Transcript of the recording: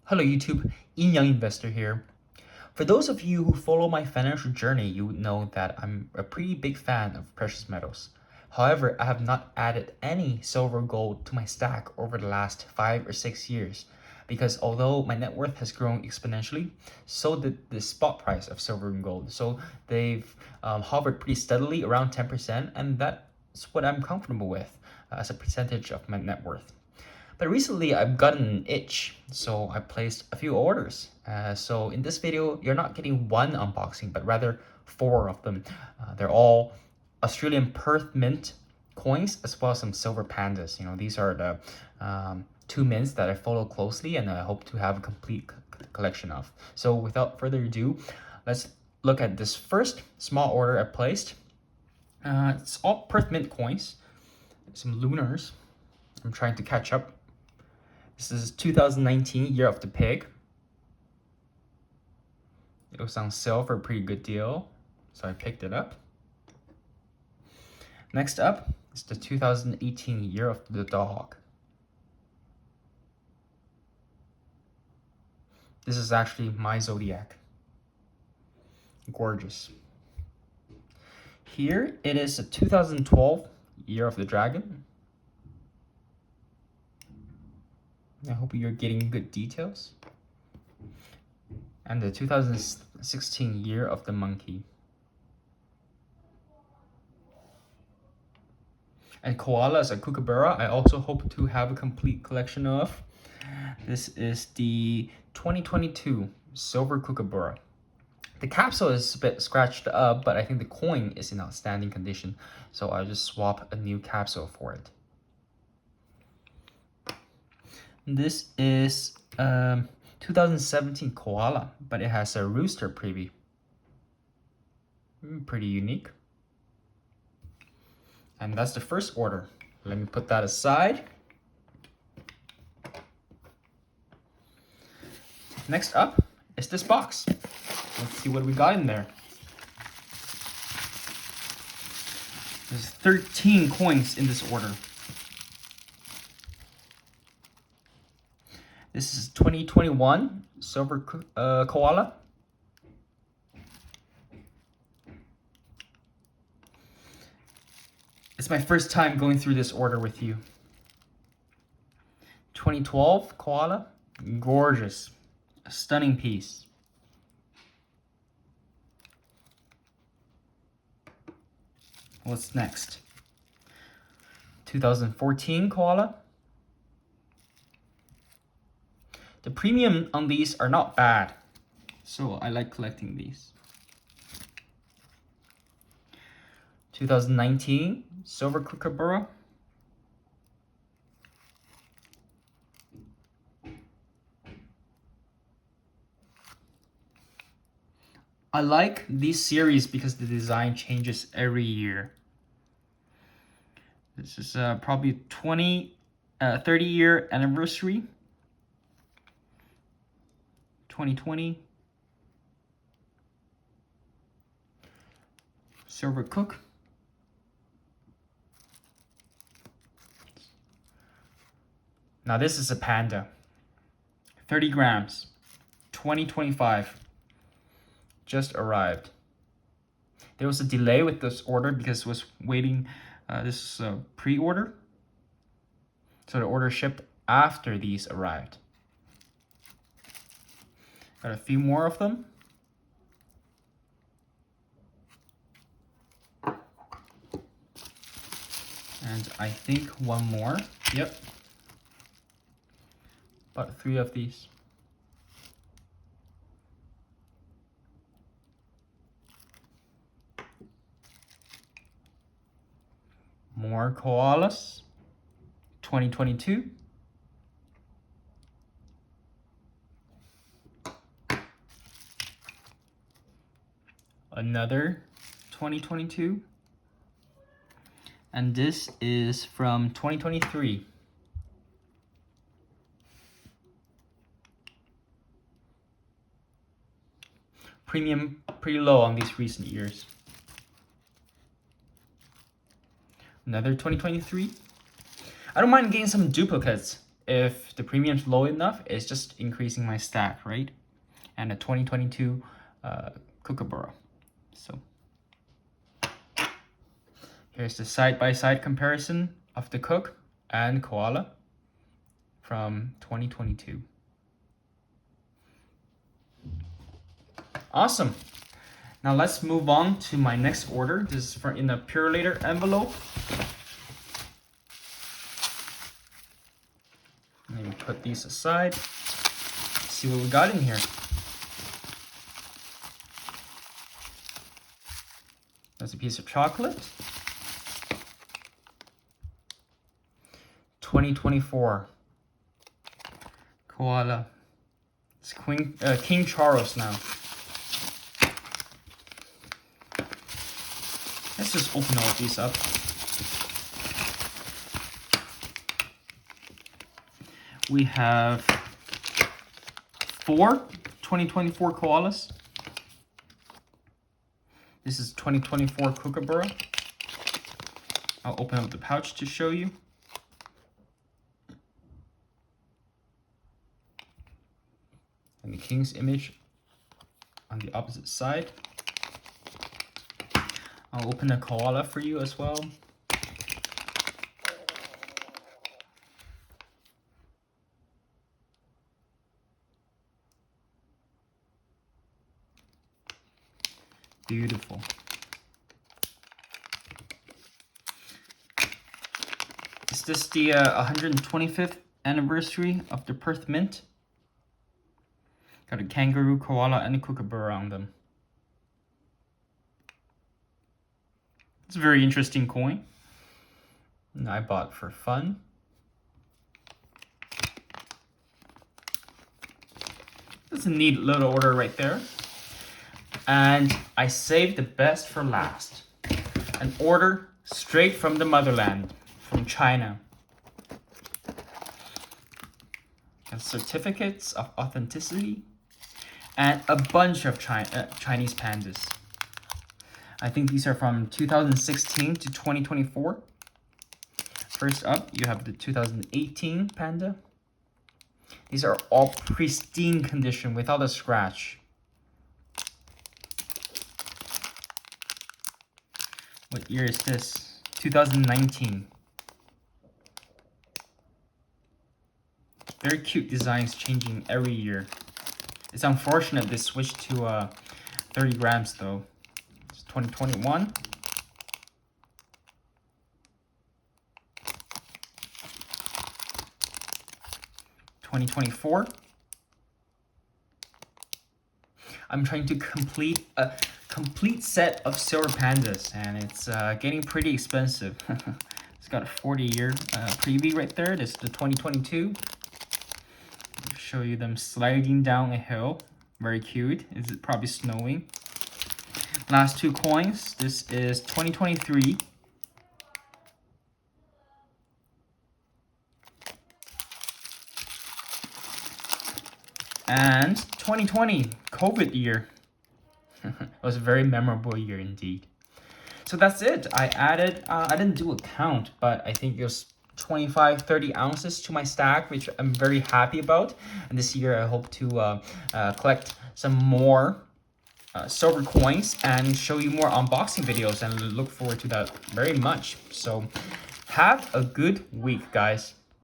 Hello YouTube, Yin-Yang investor here. For those of you who follow my financial journey, you would know that I'm a pretty big fan of precious metals. However, I have not added any silver gold to my stack over the last 5 or 6 years because although my net worth has grown exponentially, so did the spot price of silver and gold. So they've hovered pretty steadily around 10%, and that's what I'm comfortable with as a percentage of my net worth. But recently I've gotten an itch, so I placed a few orders. So in this video, you're not getting one unboxing, but rather 4 of them. They're all Australian Perth Mint coins, as well as some silver pandas. These are the 2 mints that I follow closely and I hope to have a complete collection of. So without further ado, let's look at this first small order I placed. It's all Perth Mint coins, some lunars. I'm trying to catch up. This is 2019, year of the pig. It was on sale for a pretty good deal, so I picked it up. Next up is the 2018 year of the dog. This is actually my zodiac. Gorgeous. Here it is a 2012 year of the dragon. I hope you're getting good details. And the 2016 year of the monkey. And koala is a kookaburra. I also hope to have a complete collection of. This is the 2022 silver kookaburra. The capsule is a bit scratched up, but I think the coin is in outstanding condition. So I'll just swap a new capsule for it. This is 2017 koala, but it has a rooster preview. Pretty unique. And that's the first order. Let me put that aside. Next up is this box. Let's see what we got in there. There's 13 coins in this order. This is 2021 silver koala. It's my first time going through this order with you. 2012 koala, gorgeous, a stunning piece. What's next? 2014 koala. The premium on these are not bad, so I like collecting these. 2019 silver kookaburra. I like these series because the design changes every year. This is probably 30-year anniversary. 2020. Silver Cook. Now this is a panda. 30 grams. 2025. Just arrived. There was a delay with this order because it was waiting. This is a pre-order. So the order shipped after these arrived. Got a few more of them. And I think one more. Yep. About 3 of these. More koalas. 2022. Another 2022, and this is from 2023. Premium pretty low on these recent years. Another 2023. I don't mind getting some duplicates if the premium's low enough, it's just increasing my stack, right? And a 2022 Kookaburra. So here's the side-by-side comparison of the Cook and Koala from 2022. Awesome. Now let's move on to my next order. This is in a Purelator envelope. Let me put these aside. See what we got in here. There's a piece of chocolate. 2024 Koala. It's King Charles now. Let's just open all of these up. We have 4 2024 koalas. This is 2024 Kookaburra. I'll open up the pouch to show you. And the king's image on the opposite side. I'll open a koala for you as well. Beautiful. Is this the 125th anniversary of the Perth Mint? Got a kangaroo, koala, and a kookaburra on them. It's a very interesting coin. And I bought for fun. That's a neat little order right there. And I saved the best for last. An order straight from the motherland, from China. And certificates of authenticity and a bunch of Chinese pandas. I think these are from 2016 to 2024. First up, you have the 2018 panda. These are all pristine condition without a scratch. What year is this? 2019. Very cute designs changing every year. It's unfortunate they switched to 30 grams though. 2021. 2024. I'm trying to complete a complete set of silver pandas, and it's getting pretty expensive. It's got a 40-year preview right there. This is the 2022. I'll show you them sliding down a hill. Very cute. Is it probably snowing? Last 2 coins. This is 2023. And 2020, COVID year. It was a very memorable year indeed. So that's it. I added, I didn't do a count, but I think it was 25, 30 ounces to my stack, which I'm very happy about. And this year I hope to collect some more silver coins and show you more unboxing videos, and look forward to that very much. So have a good week, guys.